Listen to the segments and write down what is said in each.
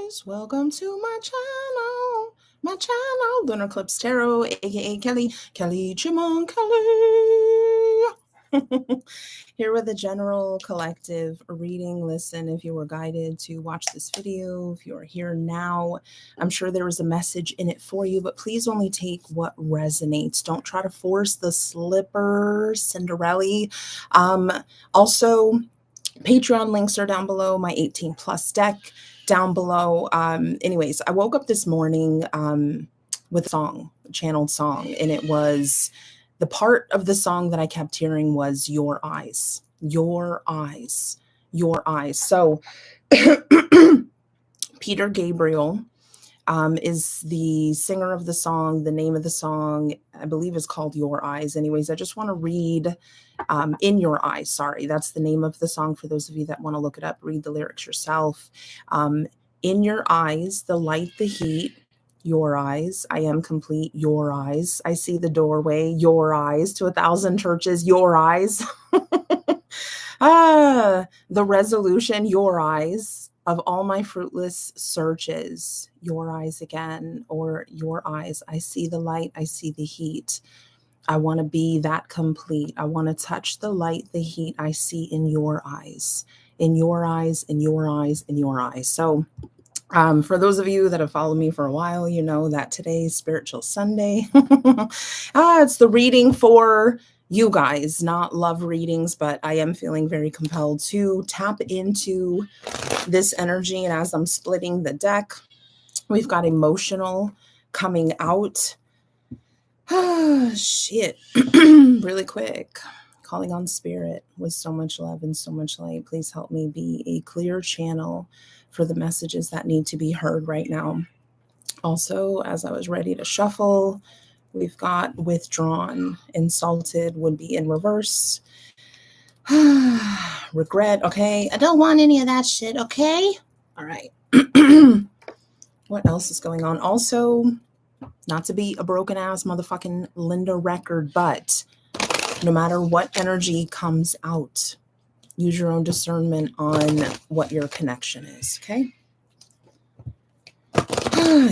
guys, welcome to my channel, Lunar Eclipse Tarot, aka 𝐃𝐄𝐂𝐊. Here with a general collective reading. Listen, if you were guided to watch this video, if you're here now, I'm sure there was a message in it for you, but please only take what resonates. Don't try to force the slipper, Cinderella. Also, Patreon links are down below, my 18 plus deck down below. Anyways, I woke up this morning with a song, a channeled song, and it was, the part of the song that I kept hearing was your eyes, your eyes, your eyes. So Peter Gabriel is the singer of the song. The name of the song, I believe, is called Your Eyes. Anyways, I just want to read In Your Eyes. Sorry, that's the name of the song. For those of you that want to look it up, read the lyrics yourself. In your eyes, the light, the heat, your eyes, I am complete, your eyes. I see the doorway, your eyes, to 1,000 churches, your eyes. The resolution, your eyes, of all my fruitless searches, your eyes again, or your eyes. I see the light, I see the heat. I want to be that complete. I want to touch the light, the heat I see in your eyes, in your eyes, in your eyes, in your eyes. So for those of you that have followed me for a while, you know that today's Spiritual Sunday. It's the reading for you guys, not love readings, but I am feeling very compelled to tap into this energy. And as I'm splitting the deck, we've got emotional coming out. Shit. Really quick. Calling on spirit with so much love and so much light. Please help me be a clear channel for the messages that need to be heard right now. Also, as I was ready to shuffle, we've got withdrawn. Insulted would be in reverse. Regret. Okay. I don't want any of that shit. Okay. All right. What else is going on? Also, not to be a broken ass motherfucking Linda record, but no matter what energy comes out, use your own discernment on what your connection is, okay?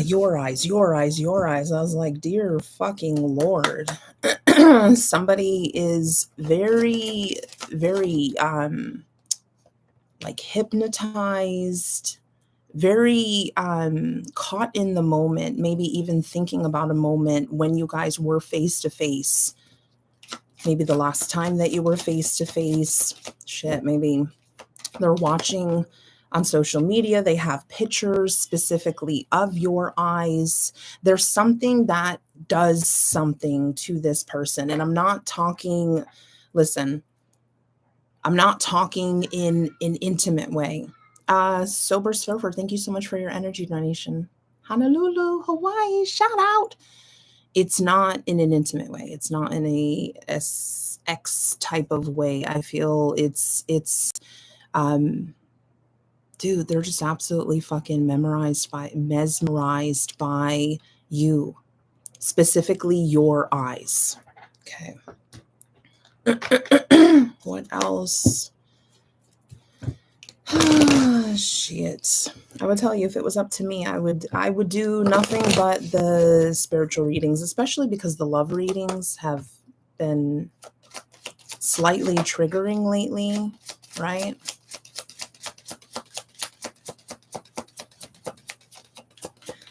Your eyes, your eyes, your eyes. I was like, dear fucking Lord. Somebody is very, very, like hypnotized, very caught in the moment, maybe even thinking about a moment when you guys were face to face. Maybe the last time that you were face to face. Shit, maybe they're watching on social media. They have pictures specifically of your eyes. There's something that does something to this person. And I'm not talking, listen, I'm not talking in an intimate way. Sober Surfer, thank you so much for your energy donation. Honolulu, Hawaii, shout out. It's not in an intimate way. It's not in a SX type of way. I feel it's dude, they're just absolutely fucking mesmerized by you, specifically your eyes. Okay. What else? Shit. I would tell you, if it was up to me, I would do nothing but the spiritual readings, especially because the love readings have been slightly triggering lately, right?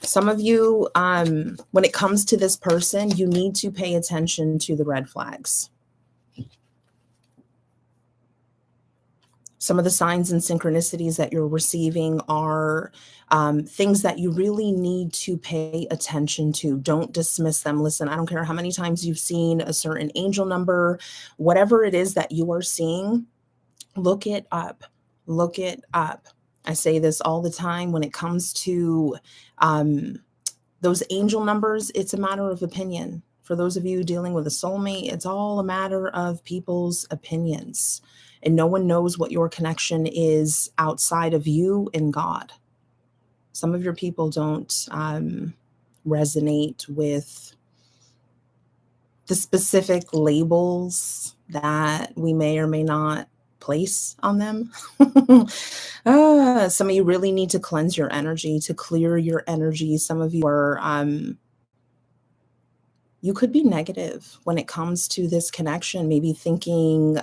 Some of you, when it comes to this person, you need to pay attention to the red flags. Some of the signs and synchronicities that you're receiving are things that you really need to pay attention to. Don't dismiss them. Listen, I don't care how many times you've seen a certain angel number, whatever it is that you are seeing, look it up. Look it up. I say this all the time when it comes to those angel numbers. It's a matter of opinion. For those of you dealing with a soulmate, it's all a matter of people's opinions. And no one knows what your connection is outside of you and God. Some of your people don't resonate with the specific labels that we may or may not place on them. Some of you really need to cleanse your energy, to clear your energy. Some of you are, you could be negative when it comes to this connection, maybe thinking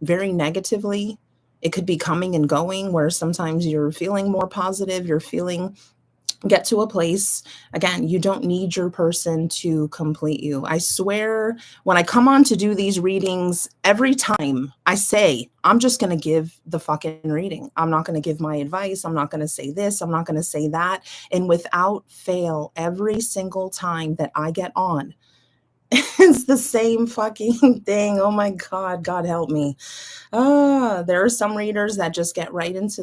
very negatively. It could be coming and going, where sometimes you're feeling more positive, get to a place. Again, you don't need your person to complete you. I swear, when I come on to do these readings, every time I say, I'm just going to give the fucking reading. I'm not going to give my advice. I'm not going to say this. I'm not going to say that. And without fail, every single time that I get on, it's the same fucking thing. Oh my God, God help me. There are some readers that just get right into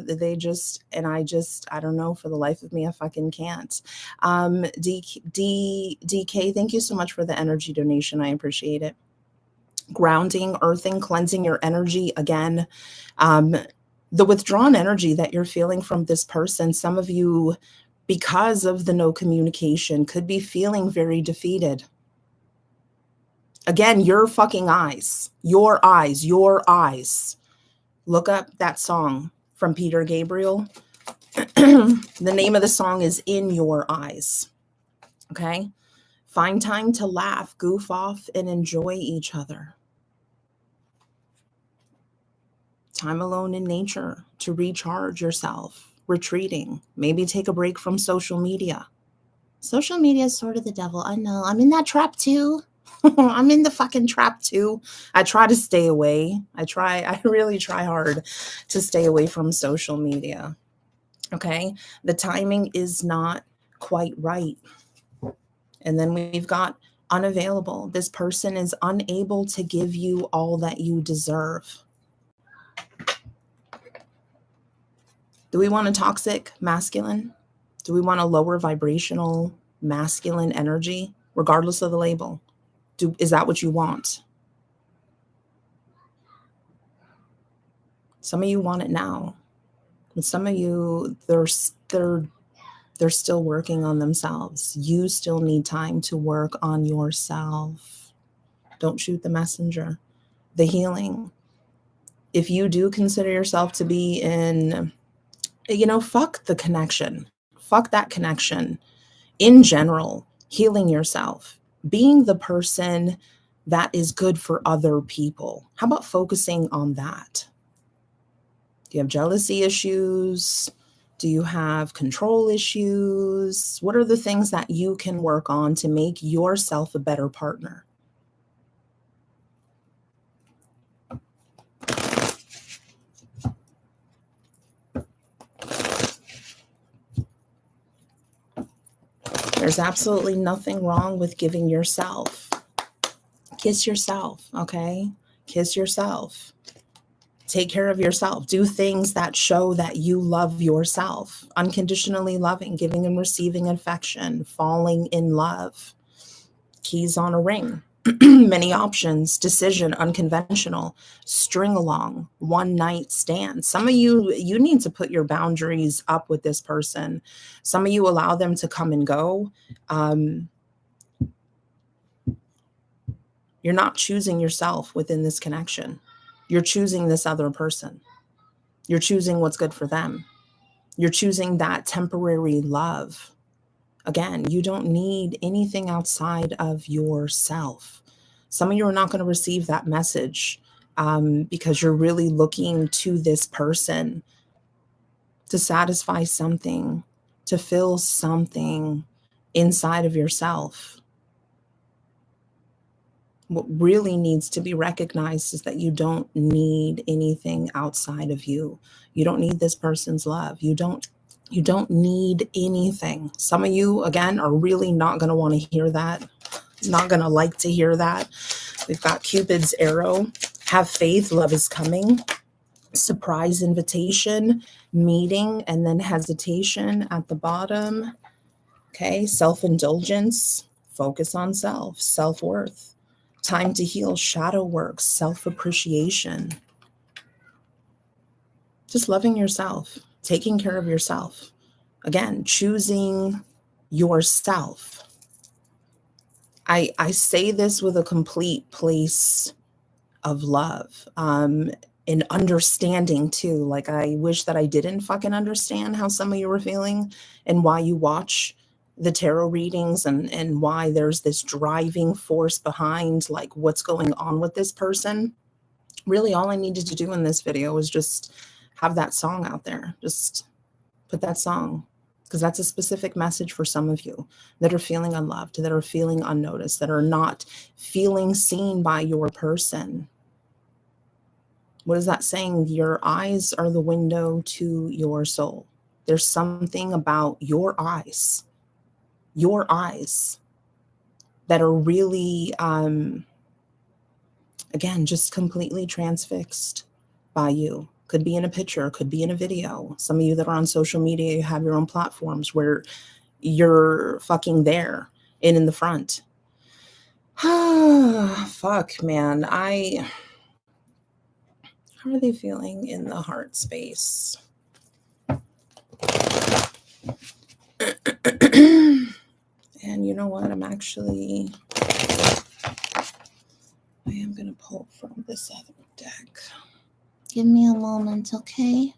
I don't know, for the life of me, I fucking can't. DK, thank you so much for the energy donation. I appreciate it. Grounding, earthing, cleansing your energy again. The withdrawn energy that you're feeling from this person, some of you, because of the no communication, could be feeling very defeated. Again, your fucking eyes, your eyes, your eyes. Look up that song from Peter Gabriel. The name of the song is In Your Eyes. Okay? Find time to laugh, goof off, and enjoy each other. Time alone in nature to recharge yourself, retreating. Maybe take a break from social media. Social media is sort of the devil. I know. I'm in that trap too. I'm in the fucking trap too. I try to stay away. I really try hard to stay away from social media. Okay. The timing is not quite right. And then we've got unavailable. This person is unable to give you all that you deserve. Do we want a toxic masculine? Do we want a lower vibrational masculine energy, regardless of the label? Is that what you want? Some of you want it now. But some of you, they're still working on themselves. You still need time to work on yourself. Don't shoot the messenger. The healing. If you do consider yourself to be in, fuck the connection. Fuck that connection. In general, healing yourself. Being the person that is good for other people. How about focusing on that? Do you have jealousy issues? Do you have control issues? What are the things that you can work on to make yourself a better partner? There's absolutely nothing wrong with giving yourself. Kiss yourself, okay? Kiss yourself. Take care of yourself. Do things that show that you love yourself. Unconditionally loving, giving and receiving affection, falling in love. Keys on a ring. Many options. Decision, unconventional. String along. One night stand. Some of you need to put your boundaries up with this person. Some of you allow them to come and go. You're not choosing yourself within this connection. You're choosing this other person. You're choosing what's good for them. You're choosing that temporary love. Again, you don't need anything outside of yourself. Some of you are not going to receive that message because you're really looking to this person to satisfy something, to fill something inside of yourself. What really needs to be recognized is that you don't need anything outside of you. You don't need this person's love. You don't need anything. Some of you, again, are really not going to want to hear that. Not going to like to hear that. We've got Cupid's arrow. Have faith. Love is coming. Surprise invitation. Meeting. And then hesitation at the bottom. Okay. Self-indulgence. Focus on self. Self-worth. Time to heal, shadow work, self-appreciation. Just loving yourself, taking care of yourself. Again, choosing yourself. I say this with a complete place of love. And in understanding too. Like, I wish that I didn't fucking understand how some of you were feeling and why you watch the tarot readings and why there's this driving force behind like what's going on with this person. Really, all I needed to do in this video was just have that song out there. Just put that song, because that's a specific message for some of you that are feeling unloved, that are feeling unnoticed, that are not feeling seen by your person. What is that saying? Your eyes are the window to your soul. There's something about your eyes that are really, again, just completely transfixed by you. Could be in a picture, could be in a video. Some of you that are on social media, you have your own platforms where you're fucking there and in the front. Fuck, man. How are they feeling in the heart space? And you know what? I am going to pull from this other deck. Give me a moment, okay?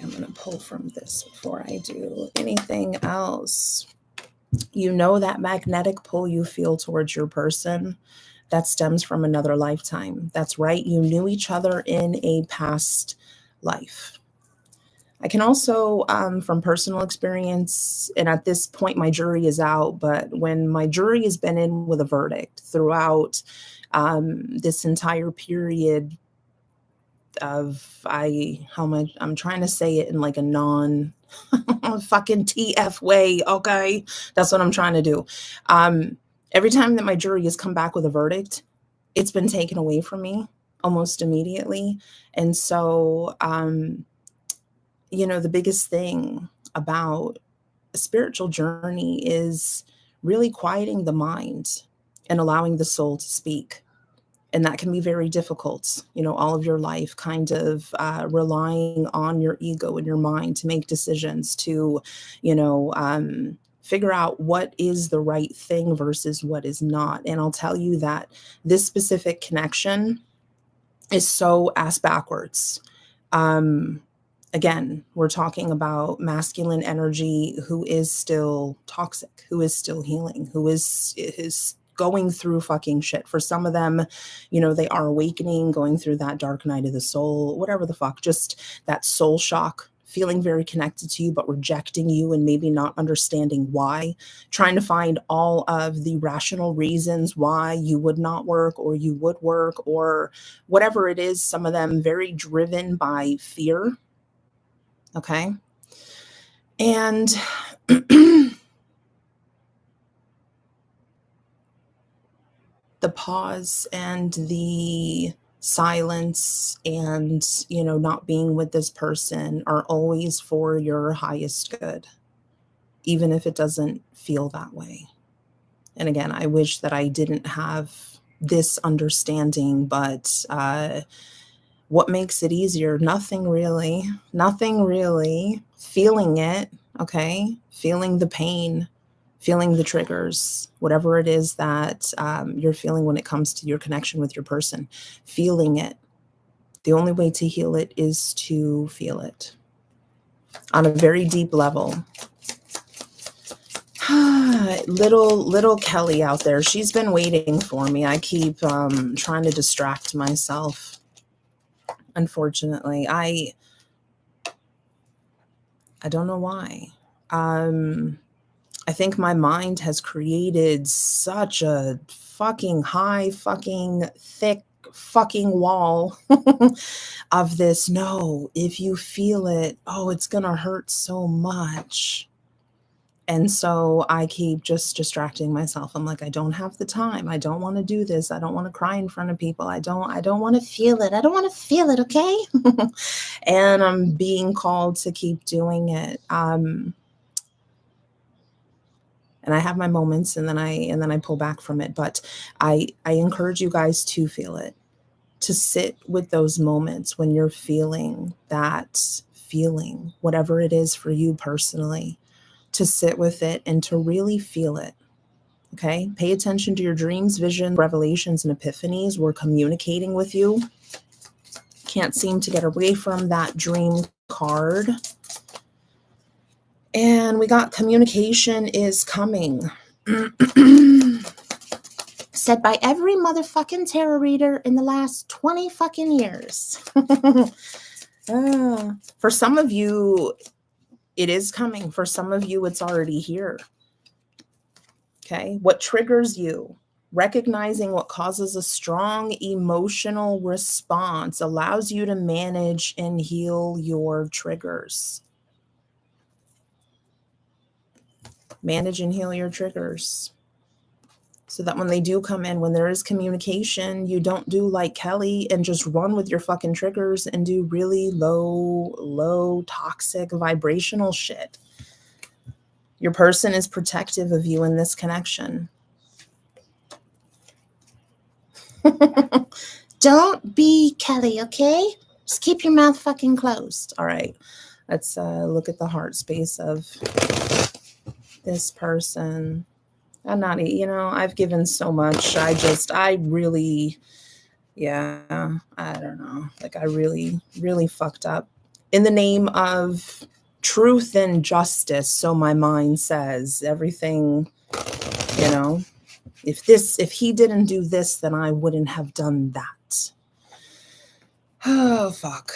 I'm going to pull from this before I do anything else. You know that magnetic pull you feel towards your person, that stems from another lifetime. That's right. You knew each other in a past life. I can also, from personal experience, and at this point, my jury is out, but when my jury has been in with a verdict throughout this entire period of, I'm trying to say it in like a non fucking TF way. Okay. That's what I'm trying to do. Every time that my jury has come back with a verdict, it's been taken away from me almost immediately. And so, you know, the biggest thing about a spiritual journey is really quieting the mind and allowing the soul to speak. And that can be very difficult, you know, all of your life, kind of relying on your ego and your mind to make decisions, to, you know, figure out what is the right thing versus what is not. And I'll tell you that this specific connection is so ass backwards. Again, we're talking about masculine energy who is still toxic, who is still healing, who is going through fucking shit. For some of them, you know, they are awakening, going through that dark night of the soul, whatever the fuck, just that soul shock, feeling very connected to you, but rejecting you and maybe not understanding why, trying to find all of the rational reasons why you would not work or you would work or whatever it is. Some of them very driven by fear. Okay. And the pause and the silence and, you know, not being with this person are always for your highest good, even if it doesn't feel that way. And again, I wish that I didn't have this understanding, but what makes it easier? Nothing really. Feeling it, okay? Feeling the pain, feeling the triggers, whatever it is that you're feeling when it comes to your connection with your person, feeling it. The only way to heal it is to feel it on a very deep level. Little Kelly out there, she's been waiting for me. I keep trying to distract myself. Unfortunately, I don't know why. I think my mind has created such a fucking high, fucking thick, fucking wall of this. No, if you feel it, oh, it's gonna hurt so much. And so I keep just distracting myself. I'm like, I don't have the time. I don't want to do this. I don't want to cry in front of people. I don't want to feel it. I don't want to feel it. Okay. And I'm being called to keep doing it. And I have my moments and then I pull back from it. But I encourage you guys to feel it, to sit with those moments when you're feeling that feeling, whatever it is for you personally, to sit with it and to really feel it. Okay, pay attention to your dreams, visions, revelations, and epiphanies. We're communicating with you. Can't seem to get away from that dream card. And we got communication is coming. Said by every motherfucking tarot reader in the last 20 fucking years. For some of you, it is coming. For some of you, it's already here. Okay, what triggers you? Recognizing what causes a strong emotional response allows you to manage and heal your triggers. Manage and heal your triggers. So that when they do come in, when there is communication, you don't do like Kelly and just run with your fucking triggers and do really low, toxic, vibrational shit. Your person is protective of you in this connection. Don't be Kelly, okay? Just keep your mouth fucking closed. All right. Let's look at the heart space of this person. I'm not, I've given so much. I really, I don't know. Like I really, really fucked up in the name of truth and justice. So my mind says everything, if he didn't do this, then I wouldn't have done that. Oh, fuck.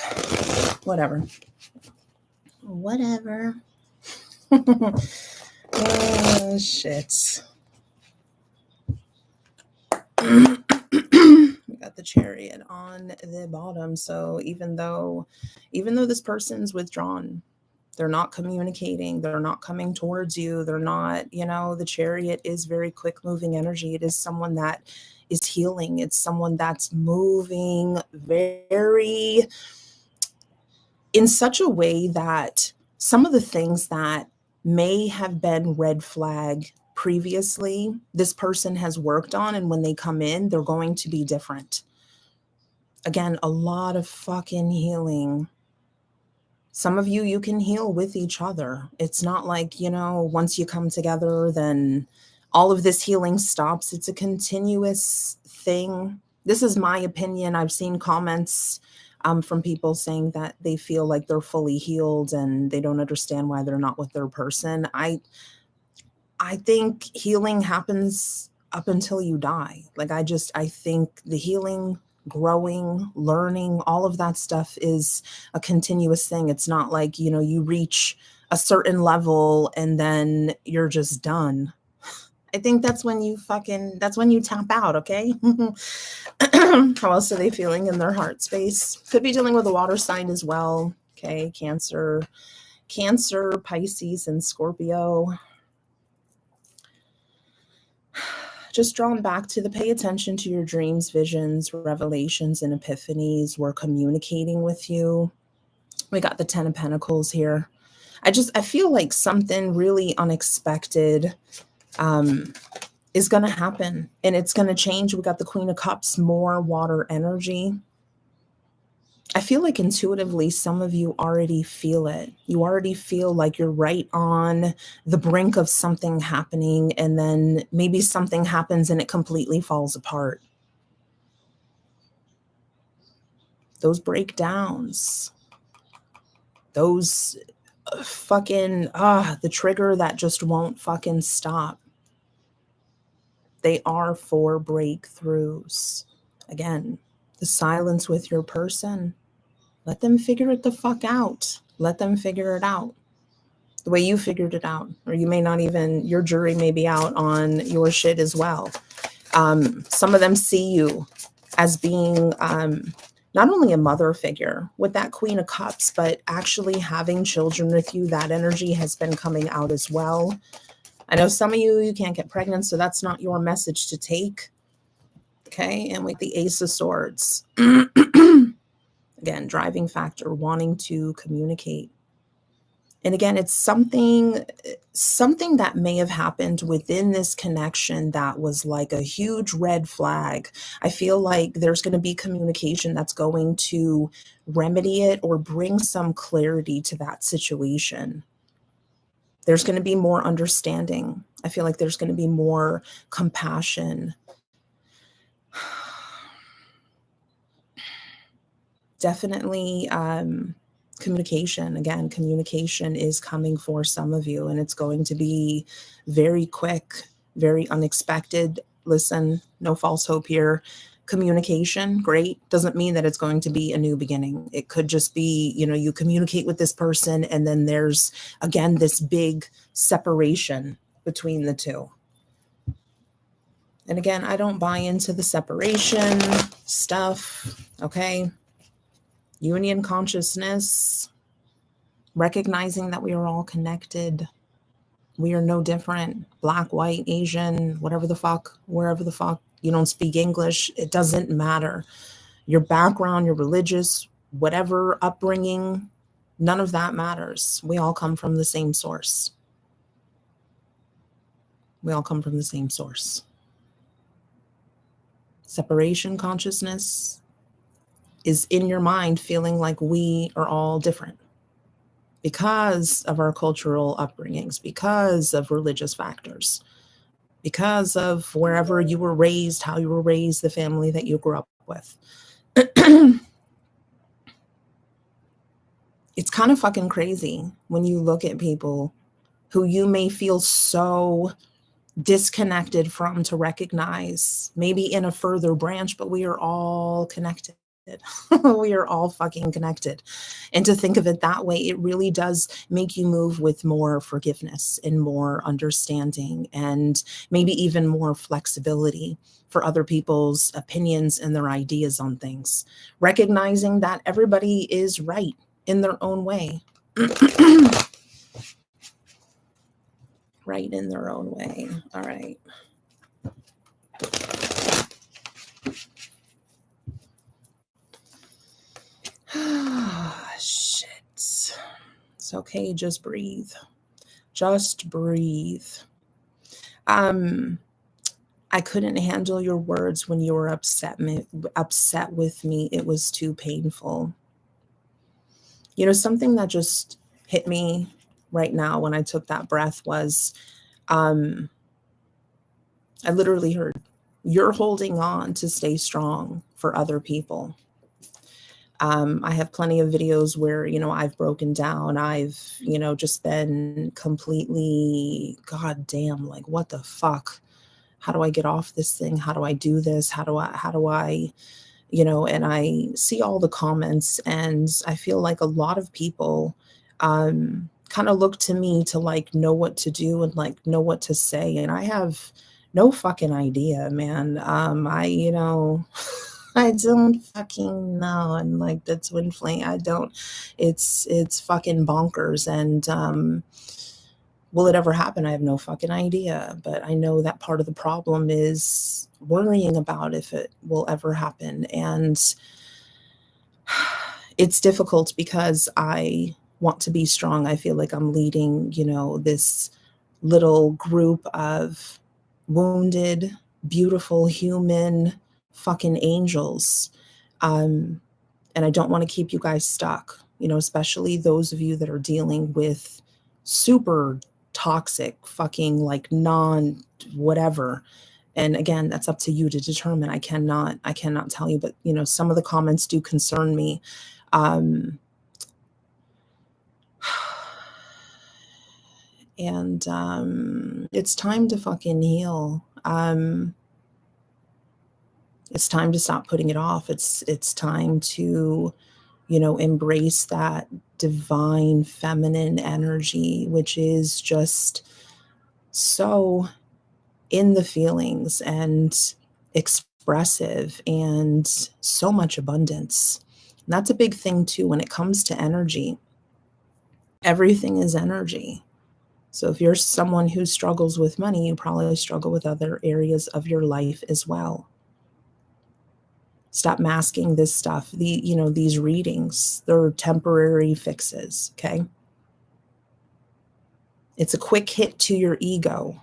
Whatever. Oh, shit. We got the Chariot on the bottom. So even though this person's withdrawn, they're not communicating, they're not coming towards you, they're not, the Chariot is very quick moving energy. It is someone that is healing. It's someone that's moving very in such a way that some of the things that may have been red flag previously, this person has worked on, and when they come in, they're going to be different. Again, a lot of fucking healing. Some of you can heal with each other. It's not like, once you come together, then all of this healing stops. It's a continuous thing. This is my opinion. I've seen comments from people saying that they feel like they're fully healed and they don't understand why they're not with their person. I think healing happens up until you die. Like I think the healing, growing, learning, all of that stuff is a continuous thing. It's not like, you reach a certain level and then you're just done. I think that's when you tap out, okay? How else are they feeling in their heart space? Could be dealing with a water sign as well. Okay, Cancer, Pisces, and Scorpio. Just drawn back to the pay attention to your dreams, visions, revelations, and epiphanies. We're communicating with you. We got the 10 of Pentacles here. I feel like something really unexpected is going to happen, and it's going to change. We got the Queen of Cups, more water energy. I feel like intuitively some of you already feel it. You already feel like you're right on the brink of something happening, and then maybe something happens and it completely falls apart. Those breakdowns, those fucking, the trigger that just won't fucking stop. They are for breakthroughs. Again, the silence with your person. Let them figure it the fuck out. Let them figure it out the way you figured it out. Or you may not even, your jury may be out on your shit as well. Some of them see you as being not only a mother figure with that Queen of Cups, but actually having children with you. That energy has been coming out as well. I know some of you can't get pregnant, so that's not your message to take. Okay, and with the Ace of Swords. Again, driving factor, wanting to communicate. And again, it's something that may have happened within this connection that was like a huge red flag. I feel like there's going to be communication that's going to remedy it or bring some clarity to that situation. There's going to be more understanding. I feel like there's going to be more compassion. Definitely communication. Again, communication is coming for some of you, and it's going to be very quick, very unexpected. Listen, no false hope here. Communication, great. Doesn't mean that it's going to be a new beginning. It could just be, you know, you communicate with this person and then there's, again, this big separation between the two. And again, I don't buy into the separation stuff, okay? Union consciousness, recognizing that we are all connected. We are no different. Black, white, Asian, whatever the fuck, wherever the fuck. You don't speak English, it doesn't matter. Your background, your religious, whatever upbringing, none of that matters. We all come from the same source. We all come from the same source. Separation consciousness is in your mind feeling like we are all different because of our cultural upbringings, because of religious factors, because of wherever you were raised, how you were raised, the family that you grew up with. It's kind of fucking crazy when you look at people who you may feel so disconnected from to recognize, maybe in a further branch, but we are all connected. We are all fucking connected. And to think of it that way, it really does make you move with more forgiveness and more understanding and maybe even more flexibility for other people's opinions and their ideas on things. Recognizing that everybody is right in their own way. Right in their own way. All right. Shit. It's okay. Just breathe. Just breathe. I couldn't handle your words when you were upset with me. It was too painful. You know, something that just hit me right now when I took that breath was, I literally heard, you're holding on to stay strong for other people. I have plenty of videos where, you know, I've broken down. I've, you know, just been completely, goddamn, like, what the fuck? How do I get off this thing? How do I do this? How do I, you know, and I see all the comments and I feel like a lot of people kind of look to me to like know what to do and like know what to say. And I have no fucking idea, man. You know, I don't fucking know. And like the twin flame, I don't, it's fucking bonkers. And will it ever happen? I have no fucking idea. But I know that part of the problem is worrying about if it will ever happen. And it's difficult because I want to be strong. I feel like I'm leading, you know, this little group of wounded, beautiful human fucking angels. And I don't want to keep you guys stuck, you know, especially those of you that are dealing with super toxic, fucking like whatever. And again, that's up to you to determine. I cannot tell you, but you know, some of the comments do concern me. And it's time to fucking heal. It's time to stop putting it off. It's time to, you know, embrace that divine feminine energy, which is just so in the feelings and expressive and so much abundance. And that's a big thing too when it comes to energy. Everything is energy. So if you're someone who struggles with money, you probably struggle with other areas of your life as well. Stop masking this stuff. You know, these readings, they're temporary fixes, okay? It's a quick hit to your ego.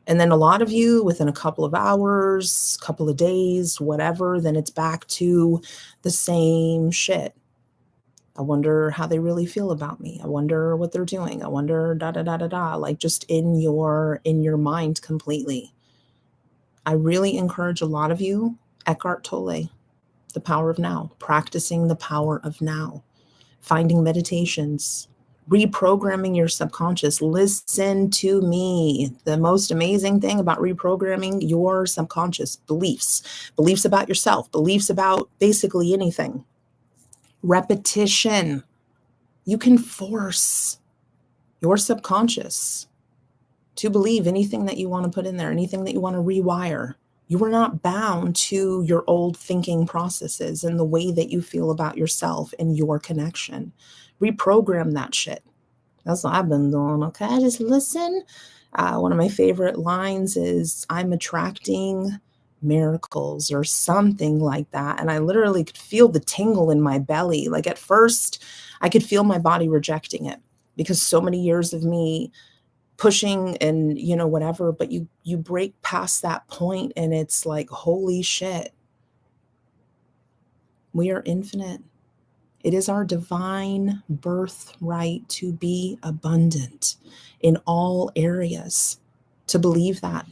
And then a lot of you, within a couple of hours, couple of days, whatever, then it's back to the same shit. I wonder how they really feel about me. I wonder what they're doing. I wonder da da da da da. Like just in your mind completely. I really encourage a lot of you, Eckhart Tolle, the power of now, practicing the power of now, finding meditations, reprogramming your subconscious. Listen to me. The most amazing thing about reprogramming your subconscious beliefs about yourself, beliefs about basically anything. Repetition. You can force your subconscious to believe anything that you want to put in there, anything that you want to rewire. You are not bound to your old thinking processes and the way that you feel about yourself and your connection. Reprogram that shit. That's what I've been doing. Okay, I just listen. One of my favorite lines is, I'm attracting miracles or something like that. And I literally could feel the tingle in my belly. Like at first, I could feel my body rejecting it because so many years of me pushing and, you know, whatever, but you break past that point and it's like, holy shit. We are infinite. It is our divine birthright to be abundant in all areas, to believe that.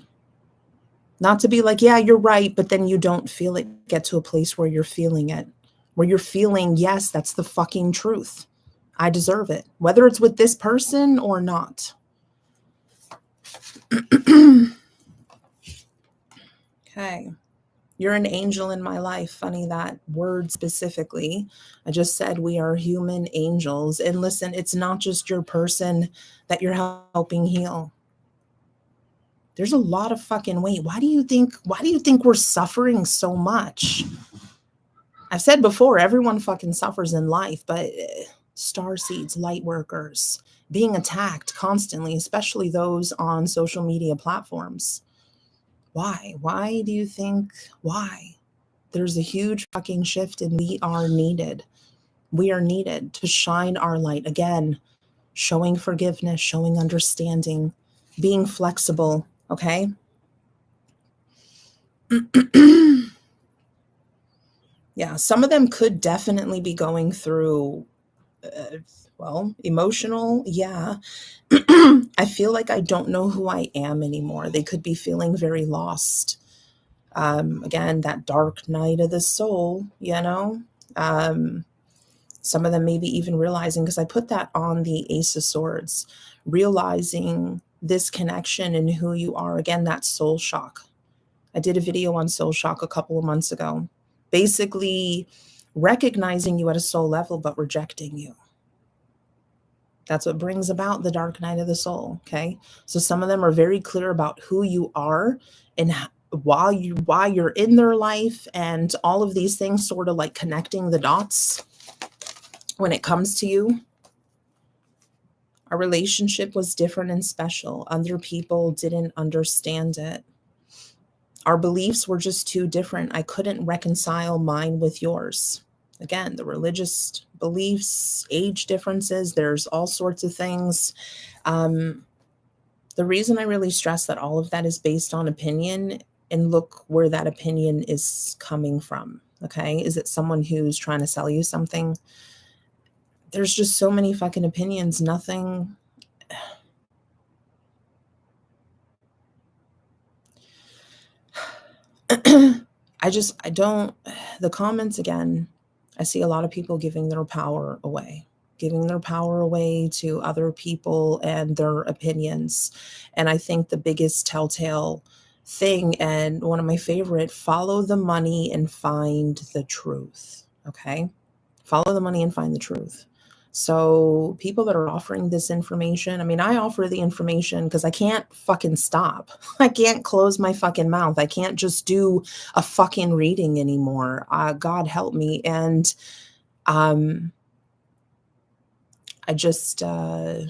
Not to be like, yeah, you're right, but then you don't feel it. Get to a place where you're feeling it, where you're feeling, yes, that's the fucking truth. I deserve it, whether it's with this person or not. Okay. You're an angel in my life. Funny that word specifically. I just said we are human angels. And listen, it's not just your person that you're helping heal. There's a lot of fucking weight. Why do you think we're suffering so much? I've said before, everyone fucking suffers in life, but star seeds, light workers, being attacked constantly, especially those on social media platforms. Why? Why do you think? Why? There's a huge fucking shift and we are needed. We are needed to shine our light. Again, showing forgiveness, showing understanding, being flexible, okay? Yeah, some of them could definitely be going through, emotional, yeah. I feel like I don't know who I am anymore. They could be feeling very lost. Again, that dark night of the soul, you know? Some of them maybe even realizing, because I put that on the Ace of Swords, realizing this connection and who you are. Again, that soul shock. I did a video on soul shock a couple of months ago, basically recognizing you at a soul level, but rejecting you. That's what brings about the dark night of the soul. Okay. So some of them are very clear about who you are and why you're in their life, and all of these things sort of like connecting the dots. When it comes to you, our relationship was different and special. Other people didn't understand it. Our beliefs were just too different. I couldn't reconcile mine with yours. Again, the religious beliefs, age differences, there's all sorts of things. The reason I really stress that all of that is based on opinion, and look where that opinion is coming from. Okay. Is it someone who's trying to sell you something? There's just so many fucking opinions. Nothing. I don't, the comments again, I see a lot of people giving their power away to other people and their opinions. And I think the biggest telltale thing, and one of my favorite, follow the money and find the truth. Okay. Follow the money and find the truth. So people that are offering this information, I mean, I offer the information because I can't fucking stop. I can't close my fucking mouth. I can't just do a fucking reading anymore. God help me. And I just, I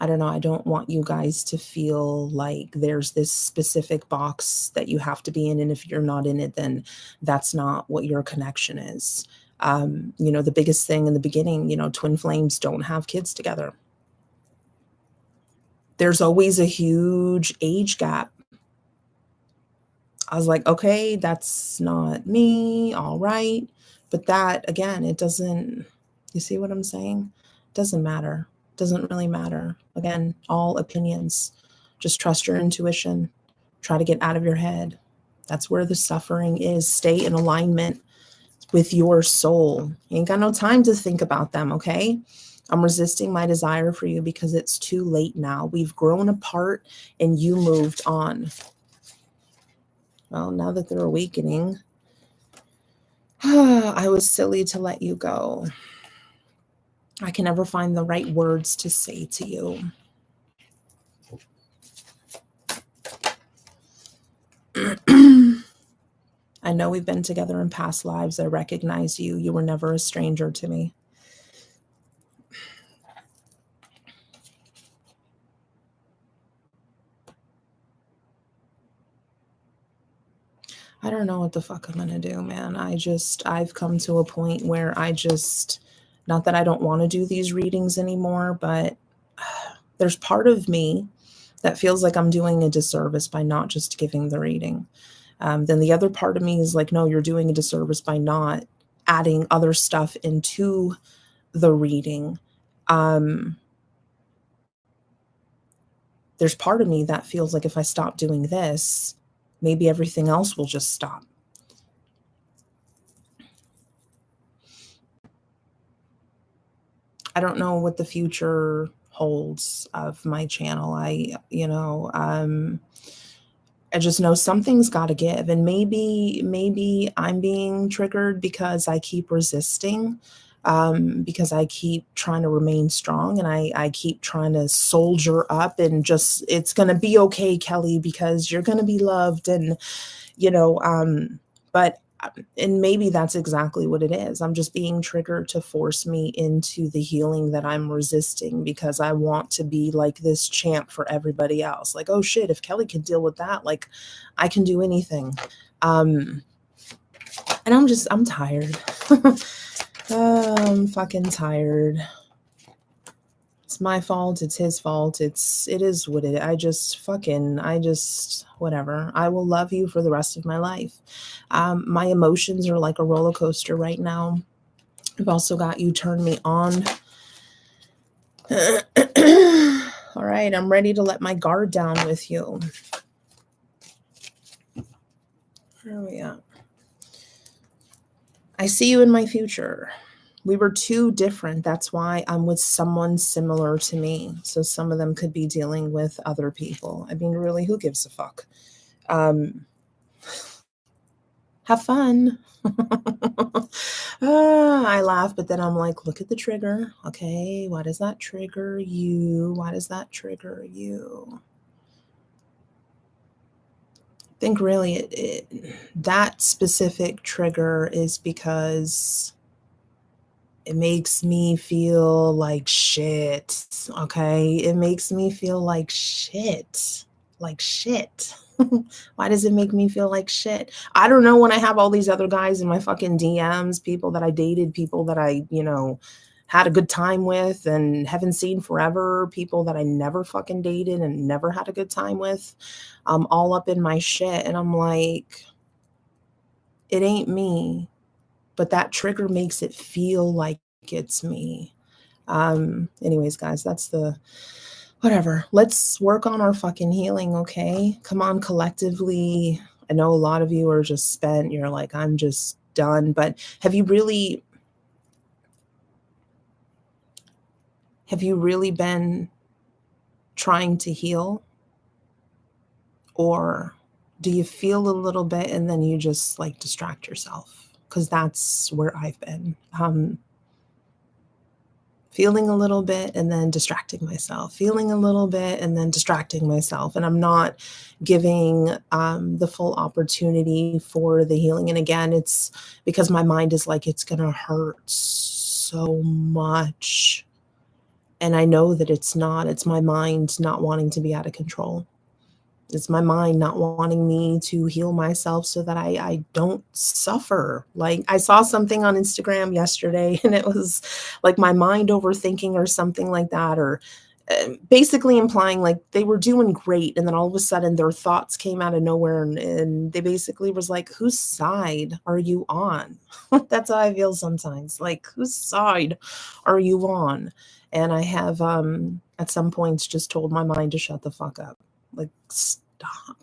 don't know. I don't want you guys to feel like there's this specific box that you have to be in. And if you're not in it, then that's not what your connection is. You know, the biggest thing in the beginning, you know, twin flames don't have kids together. There's always a huge age gap. I was like, okay, that's not me. All right. But that, again, it doesn't, You see what I'm saying? Doesn't matter. Doesn't really matter. Again, all opinions. Just trust your intuition. Try to get out of your head. That's where the suffering is. Stay in alignment with your soul. You ain't got no time to think about them, okay? I'm resisting my desire for you because it's too late now. We've grown apart and you moved on. Well, now that they're awakening, I was silly to let you go. I can never find the right words to say to you. I know we've been together in past lives. I recognize you. You were never a stranger to me. I don't know what the fuck I'm going to do, man. I've come to a point where not that I don't want to do these readings anymore, but there's part of me that feels like I'm doing a disservice by not just giving the reading. Then the other part of me is like, no, you're doing a disservice by not adding other stuff into the reading. There's part of me that feels like if I stop doing this, maybe everything else will just stop. I don't know what the future holds of my channel. I just know something's got to give. And maybe I'm being triggered because I keep resisting, because I keep trying to remain strong and I keep trying to soldier up and just, it's going to be okay, Kelly, because you're going to be loved. And, and maybe that's exactly what it is. I'm just being triggered to force me into the healing that I'm resisting because I want to be like this champ for everybody else. Like, oh shit, if Kelly can deal with that, like I can do anything. And I'm tired. I'm fucking tired. It's my fault. It's his fault. It is what it is. Whatever. I will love you for the rest of my life. My emotions are like a roller coaster right now. I've also got you turn me on. All right. I'm ready to let my guard down with you. Where are we at? I see you in my future. We were too different. That's why I'm with someone similar to me. So some of them could be dealing with other people. I mean, really, who gives a fuck? Have fun. I laugh, but then I'm like, look at the trigger. Okay, why does that trigger you? Why does that trigger you? I think really that specific trigger is because it makes me feel like shit. Okay. It makes me feel like shit. Like shit. Why does it make me feel like shit? I don't know when I have all these other guys in my fucking DMs, people that I dated, people that I, had a good time with and haven't seen forever, people that I never fucking dated and never had a good time with, all up in my shit. And I'm like, it ain't me. But that trigger makes it feel like it's me. Anyways, guys, that's whatever. Let's work on our fucking healing, okay? Come on, collectively. I know a lot of you are just spent. You're like, I'm just done. But have you really been trying to heal? Or do you feel a little bit and then you just like distract yourself? Because that's where I've been. Feeling a little bit and then distracting myself, feeling a little bit and then distracting myself. And I'm not giving the full opportunity for the healing. And again, it's because my mind is like, it's going to hurt so much. And I know that it's not. It's my mind not wanting to be out of control. It's my mind not wanting me to heal myself so that I don't suffer. Like I saw something on Instagram yesterday and it was like my mind overthinking or something like that. Or basically implying like they were doing great, and then all of a sudden their thoughts came out of nowhere, and they basically was like, whose side are you on? That's how I feel sometimes, like, whose side are you on? And I have at some points just told my mind to shut the fuck up, like, stop.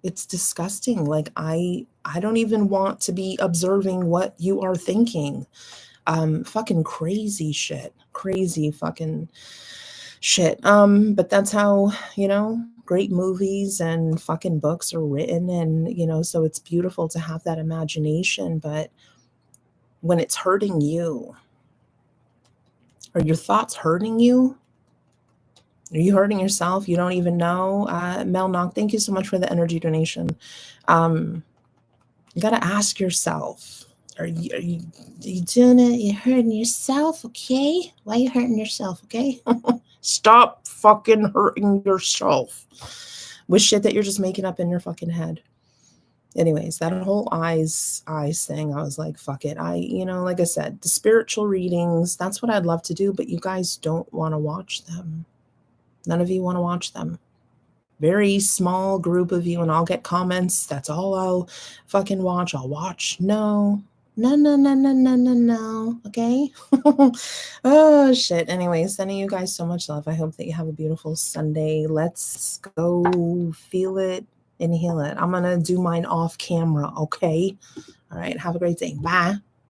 It's disgusting. Like, I don't even want to be observing what you are thinking. Fucking crazy shit, crazy fucking shit. But that's how, you know, great movies and fucking books are written. And, you know, so it's beautiful to have that imagination. But when it's hurting you, are your thoughts hurting you? Are you hurting yourself? You don't even know. Mel Knock, thank you so much for the energy donation. You got to ask yourself, are you doing it? You're hurting yourself, okay? Why are you hurting yourself, okay? Stop fucking hurting yourself with shit that you're just making up in your fucking head. Anyways, that whole eyes thing, I was like, fuck it. You know, like I said, the spiritual readings, that's what I'd love to do, but you guys don't want to watch them. None of you want to watch them. Very small group of you, and I'll get comments. That's all I'll fucking watch. I'll watch. No. Okay. Oh shit. Anyways, sending you guys so much love. I hope that you have a beautiful Sunday. Let's go feel it and heal it. I'm gonna do mine off camera. Okay. All right. Have a great day. Bye.